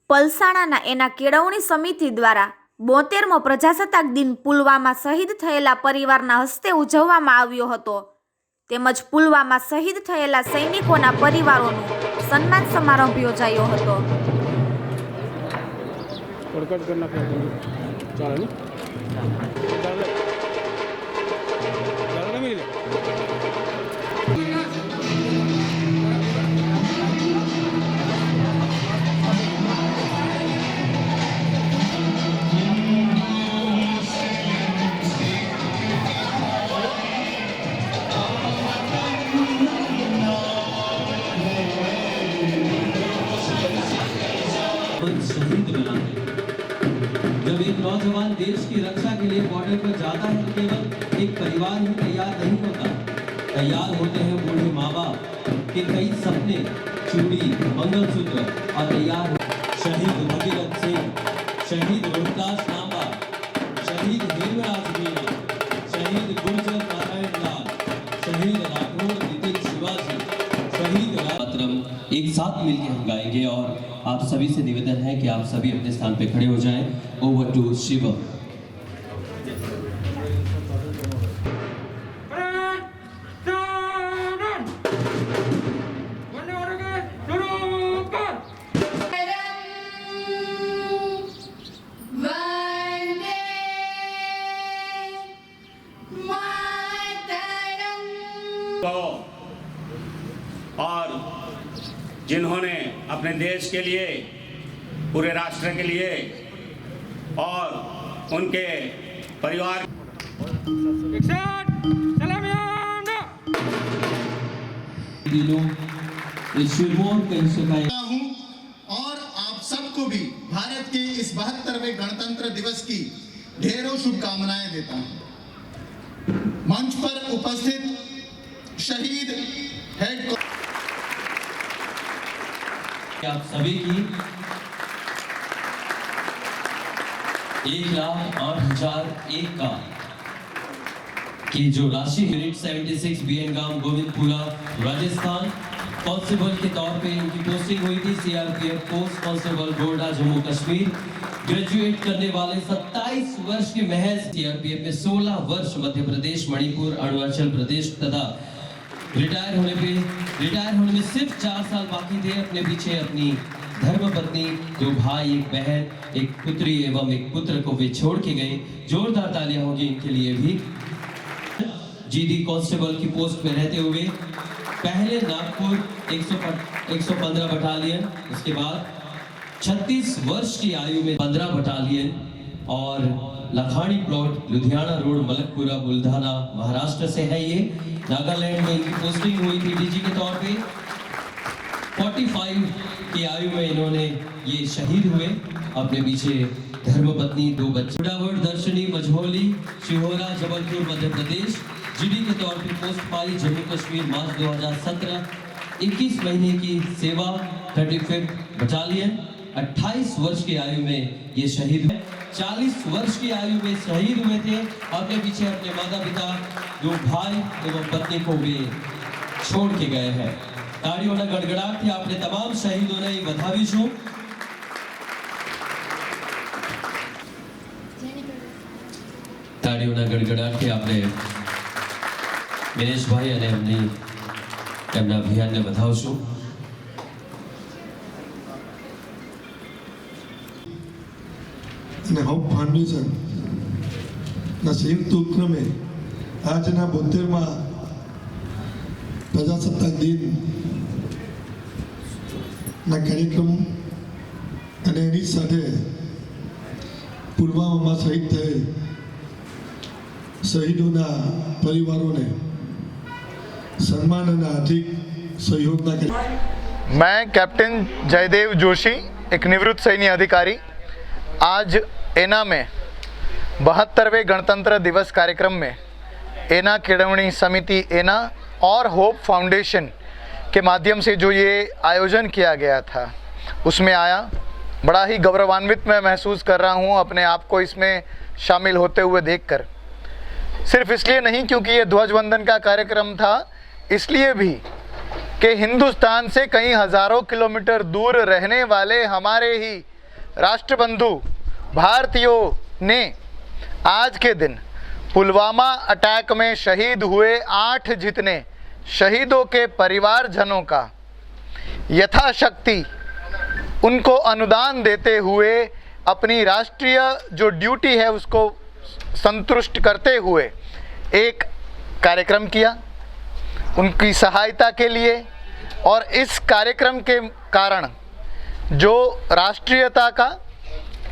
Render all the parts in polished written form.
પલસાણાના એના કેળવણી સમિતિ દ્વારા 72મો પ્રજાસત્તાક દિન પુલવામા શહીદ થયેલા પરિવારના હસ્તે ઉજવવામાં આવ્યો હતો તેમજ પુલવામા શહીદ થયેલા સૈનિકોના પરિવારોનું સન્માન સમારંભ યોજાયો હતો। शहीद बनाते जब एक नौजवान देश की रक्षा के लिए बॉर्डर पर जाता है तो केवल एक परिवार ही तैयार नहीं होता, तैयार होते हैं बूढ़े माँ बाप के कई सपने, चूड़ी, मंगलसूत्र और तैयार शहीद भगीरथ सिंह, शहीद रोहतास नामा, शहीद हेमराज मीना, शहीद गुर्जर नारायण लाल, शहीद राठौड़ नितिन शिवाजी, शहीद रात्रम एक साथ मिलकर हम गाएंगे और आप सभी से निवेदन है कि आप सभी अपने स्थान पे खड़े हो जाएं। Over to Shiv. और जिन्होंने अपने देश के लिए, पूरे राष्ट्र के लिए और उनके परिवार हूं और आप सबको भी भारत के इस 72वें गणतंत्र दिवस की ढेरों शुभकामनाएं देता हूं। मंच पर उपस्थित शहीद हेड आप सभी की 1,08,001 का की जो राशि यूनिट 76 बीएन गांव गोविंदपुरा राजस्थान कांस्टेबल के तौर पे इनकी पोस्टिंग हुई थी। CRPF post constable गोल्डा Jammu Kashmir. Graduate करने वाले 27 वर्ष के महज सीआरपीएफ में 16 वर्ष मध्य प्रदेश, मणिपुर, अरुणाचल प्रदेश तथा रिटायर होने में सिर्फ 4 साल बाकी थे। अपने पीछे अपनी धर्मपत्नी, 2 भाई, 1 बहन, 1 पुत्री एवं 1 पुत्र को वे छोड़ के गए। जोरदार तालियां होगी इनके लिए भी। जीडी कांस्टेबल की पोस्ट में रहते हुए पहले नागपुर 115 बटालियन, उसके बाद 36 वर्ष की आयु में 15 बटालियन और लखानी प्लॉट लुधियाना रोड मलकपुरा बुल्धाना महाराष्ट्र से है। ये नागालैंड में इनकी पोस्टिंग हुई थी डीजी के तौर पे। 45 की आयु में इन्होंने ये शहीद हुए। अपने पीछे धर्मपत्नी, 2 बच्चे। उड़ावट दर्शनी मझौली शिहोरा जबलपुर मध्य प्रदेश। जीडी के तौर पे पोस्ट पाई जम्मू कश्मीर मार्च 2017। 21 महीने की सेवा 35 बटालियन। 28 वर्ष की आयु में ये शहीद हुए। 40 वर्ष की आयु में शहीद हुए थे। अपने पीछे अपने माता पिता, 2 भाई एवं पत्नी को वे छोड़ के गए हैं। ताड़ीओना गड़गड़ाहट थी आपने तमाम शहीदों ने बधावी छू। ताड़ीओना गड़गड़ाहट थी आपने દિનેશ ભાઈ અને એમના અભિયાનને વધાવશું। અને હોપ ફાઉન્ડેશન ના સંયુક્ત ઉપક્રમે આજના 72મા પ્રજાસત્તાક દિન ના કાર્યક્રમ અને એની સાથે પુલવામામાં શહીદ થયેલ શહીદોના પરિવારોને सम्मान आर्थिक सहयोग। मैं कैप्टन जयदेव जोशी, एक निवृत्त सैन्य अधिकारी, आज एना में 72वें गणतंत्र दिवस कार्यक्रम में एना केळवणी समिति एना और होप फाउंडेशन के माध्यम से जो ये आयोजन किया गया था उसमें आया। बड़ा ही गौरवान्वित मैं महसूस कर रहा हूँ अपने आप को इसमें शामिल होते हुए देखकर। सिर्फ इसलिए नहीं क्योंकि ये ध्वजवंदन का कार्यक्रम था, इसलिए भी कि हिंदुस्तान से कई हज़ारों किलोमीटर दूर रहने वाले हमारे ही राष्ट्रबंधु भारतीयों ने आज के दिन पुलवामा अटैक में शहीद हुए 8 जितने शहीदों के परिवारजनों का यथाशक्ति उनको अनुदान देते हुए अपनी राष्ट्रीय जो ड्यूटी है उसको संतुष्ट करते हुए एक कार्यक्रम किया उनकी सहायता के लिए। और इस कार्यक्रम के कारण जो राष्ट्रीयता का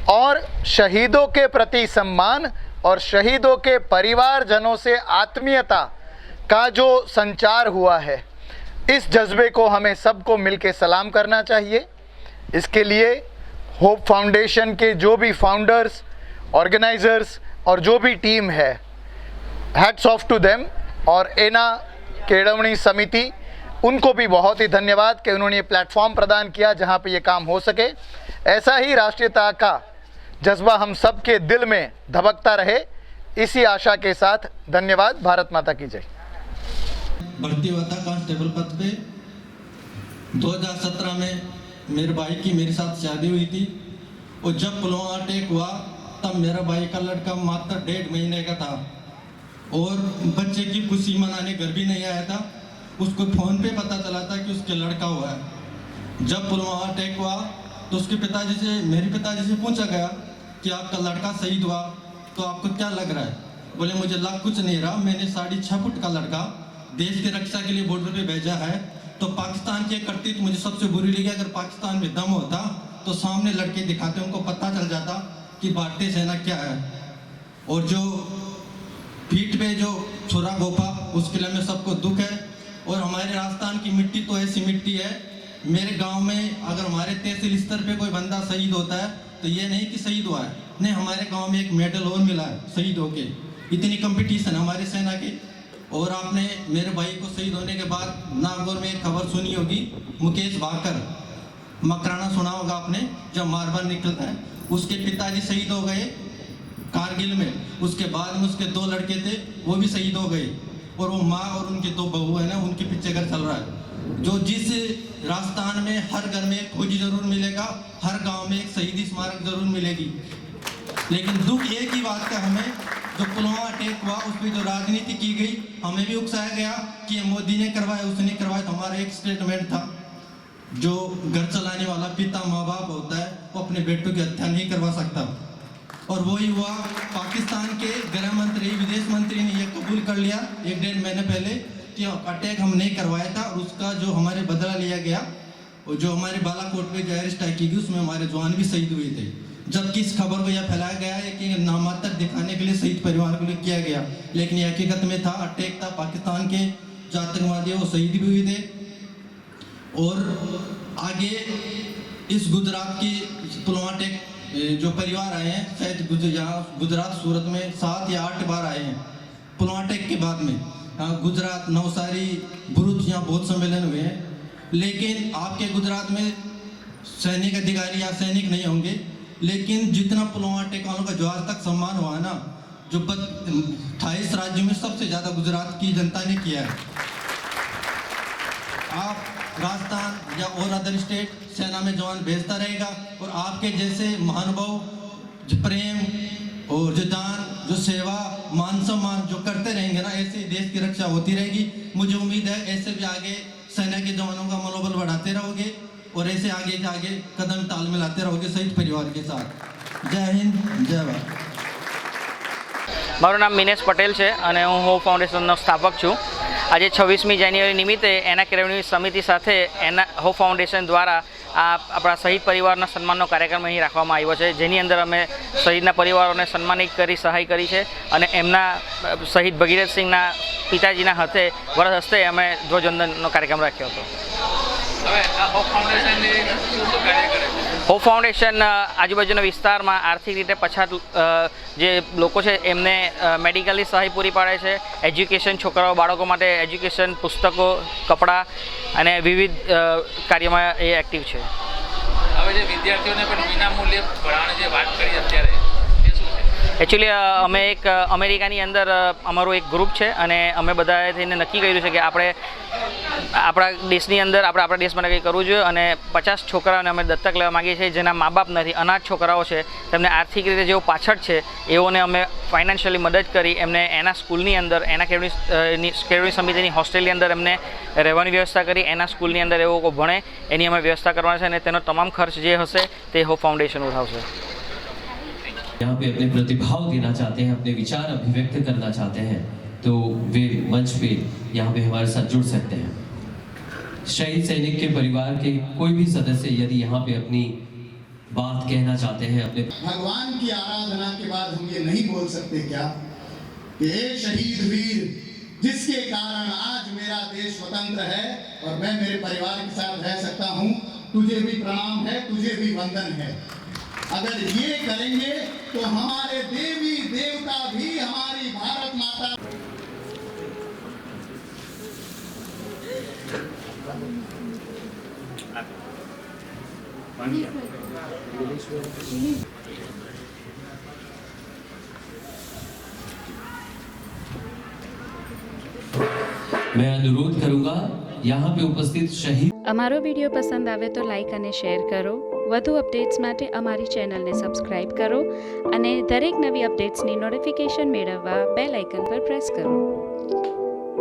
और शहीदों के प्रति सम्मान और शहीदों के परिवारजनों से आत्मीयता का जो संचार हुआ है, इस जज्बे को हमें सबको मिलकर सलाम करना चाहिए। इसके लिए होप फाउंडेशन के जो भी फाउंडर्स, ऑर्गेनाइजर्स और जो भी टीम है, हैट्स ऑफ टू देम। और एना केळवणी समिति, उनको भी बहुत ही धन्यवाद कि उन्होंने ये प्लेटफॉर्म प्रदान किया जहाँ पे ये काम हो सके। ऐसा ही राष्ट्रीयता का जज्बा हम सब के दिल में धबकता रहे, इसी आशा के साथ धन्यवाद। भारत माता की जय। भर्ती हुआ था कांस्टेबल पद पे। 2017 में मेरे भाई की मेरे साथ शादी हुई थी और जब पुलवामा अटैक हुआ तब मेरा भाई का लड़का मात्र 1.5 महीने का था और बच्चे की खुशी मनाने घर भी नहीं आया था। उसको फ़ोन पे पता चला था कि उसके लड़का हुआ है। जब पुलवामा अटैक हुआ तो उसके मेरे पिताजी से पूछा गया कि आपका लड़का शहीद हुआ तो आपको क्या लग रहा है? बोले मुझे लग कुछ नहीं रहा, मैंने 6.5 फुट का लड़का देश की रक्षा के लिए बॉर्डर पे भेजा है। तो पाकिस्तान के कर्तव्य मुझे सबसे बुरी लगी। अगर पाकिस्तान में दम होता तो सामने लड़के दिखाते, उनको पता चल जाता कि भारतीय सेना क्या है। और जो पीठ पे जो छुरा गोपा, उसके लिए हमें सबको दुख है। और हमारे राजस्थान की मिट्टी तो ऐसी मिट्टी है, मेरे गांव में अगर हमारे तहसील स्तर पे कोई बंदा शहीद होता है तो ये नहीं कि शहीद हुआ है, नहीं, हमारे गांव में एक मेडल और मिला है शहीद होके। इतनी कंपटीशन हमारी सेना की। और आपने मेरे भाई को शहीद होने के बाद नागौर में एक खबर सुनी होगी, मुकेश भाकर, मकराना सुना होगा आपने, जब मारवाड़ निकलता है, उसके पिताजी शहीद हो गए कारगिल में। उसके बाद में उसके 2 लड़के थे, वो भी शहीद हो गए। और वो माँ और उनके 2 बहू है ना, उनके पीछे घर चल रहा है। जो जिस राजस्थान में हर घर में एक फौजी जरूर मिलेगा, हर गांव में एक शहीदी स्मारक जरूर मिलेगी। लेकिन दुख एक ही बात का हमें, जो पुलवामा अटैक हुआ उस पर जो राजनीति की गई, हमें भी उकसाया गया कि मोदी ने करवाया, उसने करवाया। तो हमारा एक स्टेटमेंट था, जो घर चलाने वाला पिता माँ बाप होता है वो अपने बेटों की हत्या नहीं करवा सकता। और वही हुआ। पाकिस्तान के गृह मंत्री, विदेश मंत्री ने यह कबूल कर लिया 1-1.5 महीने पहले कि अटैक हम नहीं करवाया था। और उसका जो हमारे बदला लिया गया, और जो हमारे बालाकोट पे जो एयर स्ट्राइक की गई, उसमें हमारे जवान भी शहीद हुए थे। जबकि इस खबर को यह फैलाया गया है कि नामात्र दिखाने के लिए शहीद परिवार को लिए किया गया, लेकिन ये हकीकत में था, अटैक था। पाकिस्तान के जो आतंकवादी वो शहीद भी हुए थे। और आगे इस गुजरात की पुलवामा अटैक जो परिवार आए हैं, शायद गुजरात सूरत में 7 या 8 बार आए हैं पुलवामा अटैक के बाद में। गुजरात, नवसारी, भरूच, यहाँ बहुत सम्मेलन हुए हैं। लेकिन आपके गुजरात में सैनिक अधिकारी या सैनिक नहीं होंगे, लेकिन जितना पुलवामा अटैक वालों का जो आज तक सम्मान हुआ ना, जो 28 राज्यों में सबसे ज़्यादा गुजरात की जनता ने किया है। आप राजस्थान या और अदर स्टेट सेना में जवान भेजता रहेगा, और आपके जैसे महानुभाव जो प्रेम और जो दान, जो सेवा, मान सम्मान जो करते रहेंगे ना, ऐसे देश की रक्षा होती रहेगी। मुझे उम्मीद है ऐसे भी आगे सेना के जवानों का मनोबल बढ़ाते रहोगे और ऐसे आगे के आगे कदम ताल मिलाते रहोगे शहीद परिवार के साथ। जय हिंद, जय भारत। મારું નામ મિનેશ પટેલ છે અને હું હોપ ફાઉન્ડેશનનો સ્થાપક છું। આજે 26મી જાન્યુઆરી નિમિત્તે એના કેળવણી સમિતિ સાથે એના હોપ ફાઉન્ડેશન દ્વારા આપણા શહીદ પરિવારના સન્માનનો કાર્યક્રમ અહીં રાખવામાં આવ્યો છે, જેની અંદર અમે શહીદના પરિવારોને સન્માનિત કરી સહાય કરી છે અને એમના શહીદ ભગીરથ સિંહના પિતાજીના હસ્તે વરદ હસ્તે અમે ધ્વજવંદનનો કાર્યક્રમ રાખ્યો હતો। હોપ ફાઉન્ડેશન આજુબાજુના વિસ્તારમાં આર્થિક રીતે પછાત જે લોકો છે એમને મેડિકલી સહાય પૂરી પાડે છે, એજ્યુકેશન, છોકરાઓ બાળકો માટે એજ્યુકેશન, પુસ્તકો, કપડાં અને વિવિધ કાર્યમાં એ એક્ટિવ છે। હવે જે વિદ્યાર્થીઓને પણ વિનામૂલ્યે ભણાવવાની જે વાત કરી અત્યારે એ શું છે? એકચ્યુઅલી અમે એક અમેરિકાની અંદર અમારું એક ગ્રુપ છે અને અમે બધાએ થઈને નક્કી કર્યું છે કે આપણે આપણા દેશની અંદર આપણા દેશ માટે કંઈ કરવું જોઈએ અને 50 છોકરાઓને અમે દત્તક લેવા માગીએ છીએ જેના મા બાપ નથી, અનાથ છોકરાઓ છે, તેમને આર્થિક રીતે જેઓ પાછળ છે એઓને અમે ફાઇનાન્શિયલી મદદ કરી એમને એના સ્કૂલની અંદર એના કેળવણી સમિતિની હોસ્ટેલની અંદર એમને રહેવાની વ્યવસ્થા કરી, એના સ્કૂલની અંદર એવો ભણે એની અમે વ્યવસ્થા કરવાના છે અને તેનો તમામ ખર્ચ જે હશે તે હોપ ફાઉન્ડેશન ઉઠાવશે. यहाँ पे अपने प्रतिभाव देना चाहते हैं, अपने विचार अभिव्यक्त करना चाहते हैं तो वे मंच पे यहाँ पे हमारे साथ जुड़ सकते हैं. शहीद सैनिक के परिवार के कोई भी सदस्य यदि यहाँ पे अपनी बात कहना चाहते हैं अपने भगवान की आराधना के बाद हम ये नहीं बोल सकते क्या कि हे शहीद वीर, जिसके कारण आज मेरा देश स्वतंत्र है और मैं मेरे परिवार के साथ रह सकता हूँ, तुझे भी प्रणाम है, तुझे भी वंदन है. अगर ये करेंगे तो हमारे देवी देवता भी हमारी भारत माता मैं अनुरोध करूंगा यहाँ पे उपस्थित शहीद અમારો વિડીયો પસંદ આવે તો લાઈક અને શેર કરો. વધુ અપડેટ્સ માટે અમારી ચેનલને સબસ્ક્રાઈબ કરો અને દરેક નવી અપડેટ્સની નોટિફિકેશન મેળવવા બેલ આઇકન પર પ્રેસ કરો.